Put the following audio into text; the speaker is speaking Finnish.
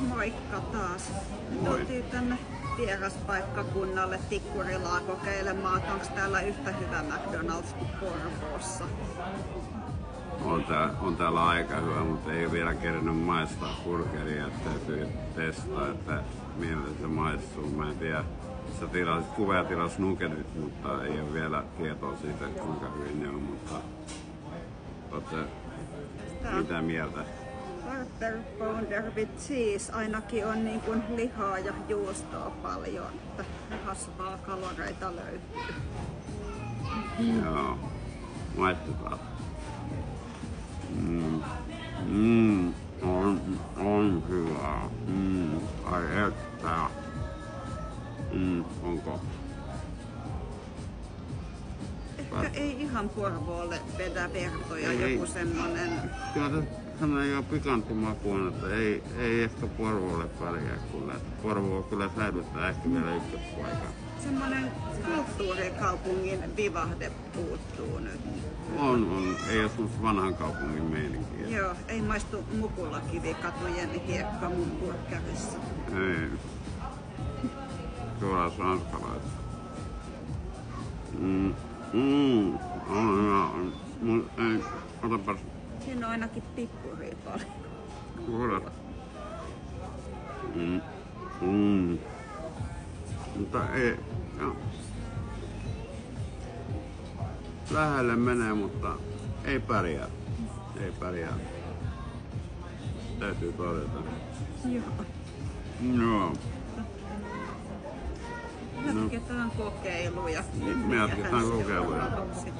Moikka taas. Moi. Tultiin tänne vieraspaikkakunnalle Tikkurilaa kokeilemaan, että onko täällä yhtä hyvä McDonald's kuin Porvoossa. On täällä aika hyvä, mutta ei vielä kerinyt maistaa burgeria, että täytyy testaa, että miltä se maistuu. Mä en tiedä, Kuvea tilas nuketit, mutta ei ole vielä tietoa siitä, kuinka hyvin ne on, mutta ootte mitä mieltä? Quarter pounder with cheese ainakin on niin kuin lihaa ja juustoa paljon, että rasvaa kaloreita löytyy. Joo, maistetaan. On hyvä. Ai että. Onko? Ehkä ei ihan Porvoolle vedä vertoja, joku semmonen. Kyllä tässä ei ole pikantti makuun, että ei ehkä Porvoolle pärjää kyllä. Porvoo kyllä säilyttää ehkä vielä ykköspaikan. Semmonen kulttuurikaupungin vivahde puuttuu nyt. On. Ei ole semmoista vanhan kaupungin meininkiä. Joo, ei maistu Mukulakivikatujen hiekka mun burgerissa. Ei. Suoraan sanskalaiset. On hyvä. Mut ei, otapas Siinä on ainakin pippuria paljon. suoraan. Mutta ei, joo. Lähelle menee, mutta ei pärjää. Ei pärjää. Täytyy todeta. Joo. Joo. Jatketaan kokeiluja. Me jatketaan kokeiluja. Seuraavaksi.